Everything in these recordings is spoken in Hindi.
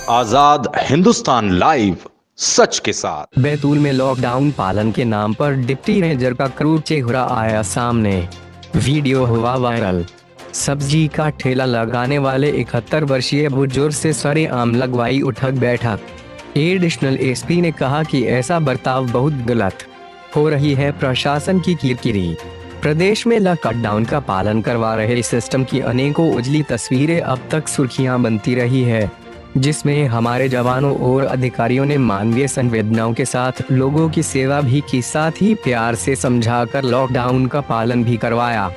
आजाद हिंदुस्तान लाइव, सच के साथ। बैतूल में लॉकडाउन पालन के नाम पर डिप्टी रेंजर का क्रूर चेहरा आया सामने। वीडियो हुआ वायरल। सब्जी का ठेला लगाने वाले 71 वर्षीय बुजुर्ग से सरेआम लगवाई उठक बैठक। एडिशनल एसपी ने कहा कि ऐसा बर्ताव बहुत गलत। हो रही है प्रशासन की किरकिरी। प्रदेश में लॉकडाउन का पालन करवा रहे सिस्टम की अनेकों उजली तस्वीरें अब तक सुर्खियां बनती रही है, जिसमें हमारे जवानों और अधिकारियों ने मानवीय संवेदनाओं के साथ लोगों की सेवा भी की, साथ ही प्यार से समझाकर लॉकडाउन का पालन भी करवाया।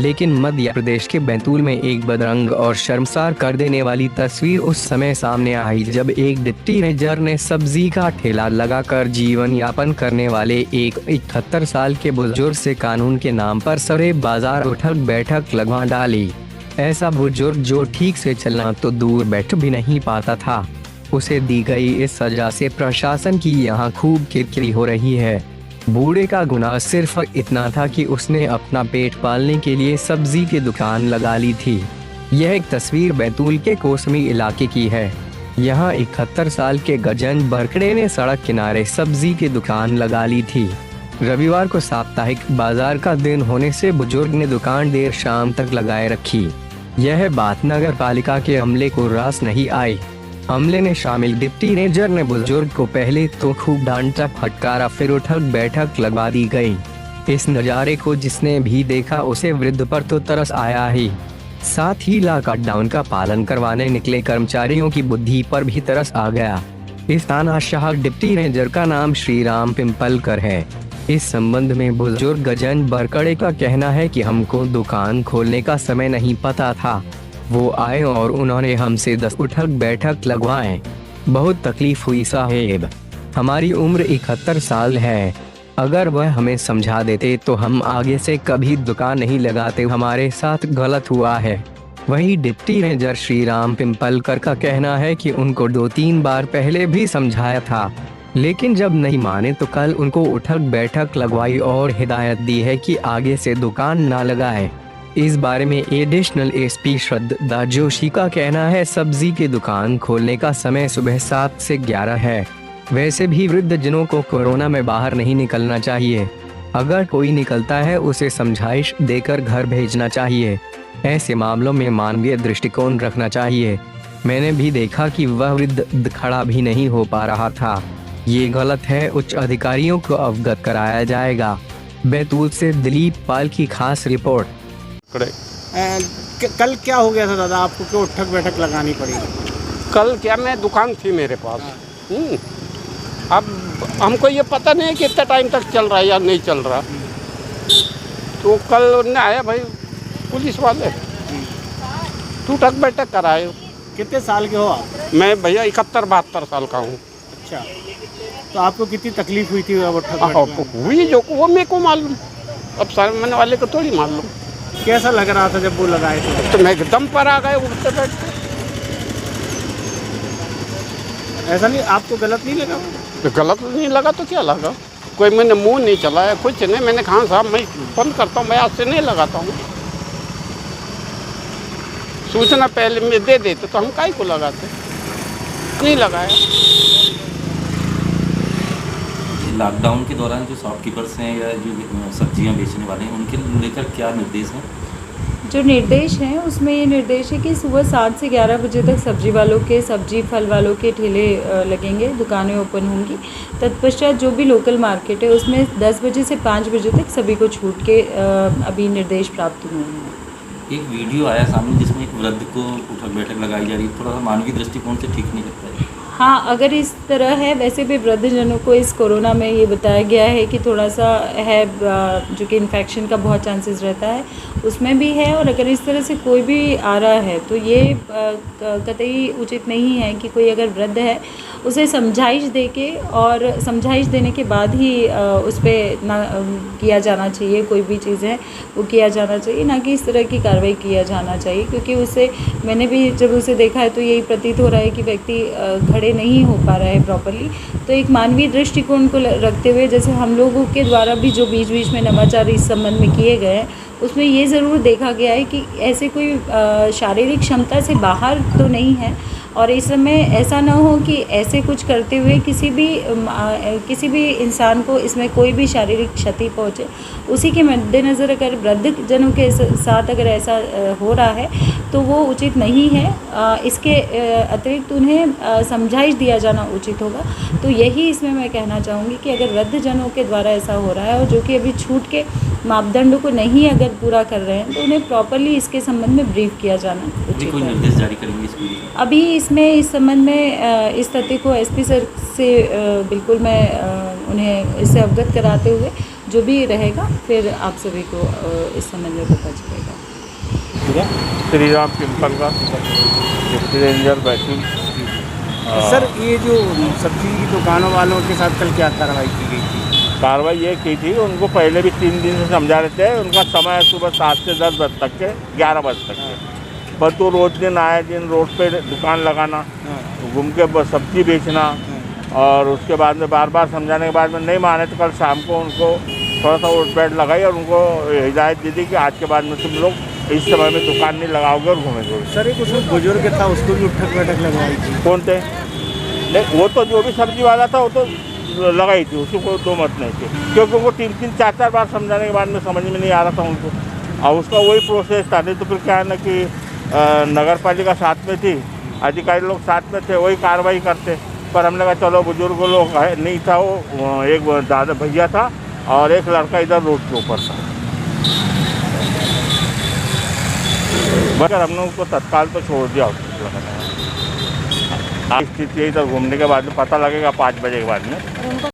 लेकिन मध्य प्रदेश के बैतूल में एक बदरंग और शर्मसार कर देने वाली तस्वीर उस समय सामने आई जब एक डिप्टी रेंजर ने सब्जी का ठेला लगाकर जीवन यापन करने वाले एक 71 साल के बुजुर्ग से कानून के नाम पर सरे बाजार उठक बैठक लगवा डाली। ऐसा बुजुर्ग जो ठीक से चलना तो दूर बैठ भी नहीं पाता था, उसे दी गई इस सजा से प्रशासन की यहाँ खूब किरकिरी हो रही है। बूढ़े का गुनाह सिर्फ इतना था कि उसने अपना पेट पालने के लिए सब्जी की दुकान लगा ली थी। यह एक तस्वीर बैतूल के कोसमी इलाके की है। यहाँ 71 साल के गजन बरकड़े ने सड़क किनारे सब्जी की दुकान लगा ली थी। रविवार को साप्ताहिक बाजार का दिन होने से बुजुर्ग ने दुकान देर शाम तक लगाए रखी। यह बात नगर पालिका के अमले को रास नहीं आई। अमले ने शामिल डिप्टी रेंजर ने बुजुर्ग को पहले तो खूब डांटा फटकारा, फिर उठक बैठक लगवा दी गई। इस नज़ारे को जिसने भी देखा उसे वृद्ध पर तो तरस आया ही, साथ ही लॉकडाउन का पालन करवाने निकले कर्मचारियों की बुद्धि पर भी तरस आ गया। इस तानाशाह डिप्टी रेंजर का नाम श्रीराम पिंपलकर है। इस संबंध में बुजुर्ग गजन बरकड़े का कहना है कि हमको दुकान खोलने का समय नहीं पता था। वो आए और उन्होंने हमसे 10 उठक बैठक लगवाए। बहुत तकलीफ हुई साहेब। हमारी उम्र 71 साल है। अगर वह हमें समझा देते तो हम आगे से कभी दुकान नहीं लगाते। हमारे साथ गलत हुआ है। वहीं डिप्टी रेंजर श्रीराम पिंपलकर का कहना है कि उनको 2-3 बार पहले भी समझाया था, लेकिन जब नहीं माने तो कल उनको उठक बैठक लगवाई और हिदायत दी है कि आगे से दुकान ना लगाए। इस बारे में एडिशनल एसपी श्रद्धा जोशी का कहना है, सब्जी की दुकान खोलने का समय सुबह 7 से 11 है। वैसे भी वृद्ध जनों को कोरोना में बाहर नहीं निकलना चाहिए। अगर कोई निकलता है उसे समझाइश देकर घर भेजना चाहिए। ऐसे मामलों में मानवीय दृष्टिकोण रखना चाहिए। मैंने भी देखा कि वह वृद्ध खड़ा भी नहीं हो पा रहा था। ये गलत है। उच्च अधिकारियों को अवगत कराया जाएगा। बैतूल से दिलीप पाल की खास रिपोर्ट। कल क्या हो गया था दादा, आपको क्यों उठक बैठक लगानी पड़ी? कल क्या, मैं दुकान थी मेरे पास। अब हमको ये पता नहीं कि कितना टाइम तक चल रहा है या नहीं चल रहा। तो कल उन्हें आया भाई पुलिस वाले, तो उठक बैठक कराए। कितने साल के हो आप? मैं भैया 71-72 साल का हूँ। अच्छा, तो आपको कितनी तकलीफ हुई थी उठक बैठक में? हुई जो वो मेरे को मालूम, अब सामने वाले को थोड़ी मालूम। कैसा लग रहा था जब वो लगाए थे? तो मैं एकदम पर आ गए उठते बैठते। ऐसा नहीं, आपको गलत नहीं लगा? तो गलत नहीं लगा तो क्या लगा? कोई मैंने मुंह नहीं चलाया, कुछ नहीं। मैंने कहा साहब मैं बंद करता हूँ, मैं आज से नहीं लगाता हूँ। सूचना पहले में दे देते तो हम काहे को लगाते, नहीं लगाया। लॉकडाउन के दौरान जो शॉपकीपर्स हैं या जो सब्जियां बेचने वाले हैं उनके लेकर क्या निर्देश हैं? जो निर्देश हैं उसमें ये निर्देश है कि सुबह 7 से 11 बजे तक सब्जी वालों के, सब्जी फल वालों के ठेले लगेंगे, दुकानें ओपन होंगी। तत्पश्चात जो भी लोकल मार्केट है उसमें 10 बजे से 5 बजे तक सभी को छूट के अभी निर्देश प्राप्त हुए हैं। एक वीडियो आया सामने जिसमें एक वृद्ध को उठक बैठक लगाई जा रही है, थोड़ा सा मानवीय दृष्टिकोण से ठीक नहीं लगता है। हाँ, अगर इस तरह है, वैसे भी वृद्धजनों को इस कोरोना में ये बताया गया है कि थोड़ा सा है जो कि इन्फेक्शन का बहुत चांसेस रहता है, उसमें भी है। और अगर इस तरह से कोई भी आ रहा है तो ये कतई उचित नहीं है कि कोई अगर वृद्ध है उसे समझाइश दे के और समझाइश देने के बाद ही उस पर ना किया जाना चाहिए। कोई भी चीज़ है वो किया जाना चाहिए, ना कि इस तरह की कार्रवाई किया जाना चाहिए। क्योंकि उसे मैंने भी जब उसे देखा है तो यही प्रतीत हो रहा है कि व्यक्ति खड़े नहीं हो पा रहा है प्रॉपरली। तो एक मानवीय दृष्टिकोण को रखते हुए, जैसे हम लोगों के द्वारा भी जो बीच बीच में नवाचार इस संबंध में किए गए हैं, उसमें ये ज़रूर देखा गया है कि ऐसे कोई शारीरिक क्षमता से बाहर तो नहीं है, और इस समय ऐसा ना हो कि ऐसे कुछ करते हुए किसी भी इंसान को इसमें कोई भी शारीरिक क्षति पहुँचे। उसी के मद्देनज़र अगर वृद्धजनों के साथ अगर ऐसा हो रहा है तो वो उचित नहीं है। इसके अतिरिक्त उन्हें समझाइश दिया जाना उचित होगा। तो यही इसमें मैं कहना चाहूँगी कि अगर वृद्धजनों के द्वारा ऐसा हो रहा है और जो कि अभी छूट के मापदंडों को नहीं अगर पूरा कर रहे हैं, तो उन्हें प्रॉपर्ली इसके संबंध में ब्रीफ किया जाना उचित कोई है। निर्देश जारी करेंगे इसके लिए? अभी इसमें इस संबंध में इस तथ्य को एसपी सर से बिल्कुल मैं उन्हें इससे अवगत कराते हुए जो भी रहेगा फिर आप सभी को इस संबंध में पता चलेगा। श्री राम पिंपल का डिप्टी रेंजर बैतूल। सर ये जो सब्जी की दुकानों वालों के साथ कल क्या कार्रवाई की गई थी? कार्रवाई ये की थी, उनको पहले भी 3 दिन से समझा रहे थे। उनका समय है सुबह 7 से 10 बजे तक के, 11 बजे तक के। बस तो रोज दिन आए दिन रोड पे दुकान लगाना, घूम के बस सब्जी बेचना, और उसके बाद में बार बार समझाने के बाद में नहीं माने तो कल शाम को उनको थोड़ा सा वोट बैठ लगाई और उनको हिदायत दी थी कि आज के बाद में तुम लोग इस समय में दुकान नहीं लगाओगे और घूमेंगे। सर एक उसमें बुजुर्ग था, उसको भी उठक बैठक लगवाई थी। कौन थे? नहीं, वो तो जो भी सब्जी वाला था वो तो लगाई थी, उसको कोई दो मत नहीं थी, क्योंकि उनको 3-3 4-4 बार समझाने के बाद में समझ में नहीं आ रहा था उनको, और उसका वही प्रोसेस था। नहीं तो फिर क्या है ना कि नगर पालिका साथ में थी, अधिकारी लोग साथ में थे, वही कार्रवाई करते। पर हमने कहा चलो बुजुर्ग लोग है नहीं था, वो एक दादा भैया था और एक लड़का इधर रोड के ऊपर था, मगर हमने उनको तत्काल तो छोड़ दिया हॉस्पिटल में। स्थिति इधर घूमने के बाद में पता लगेगा 5 बजे के बाद में।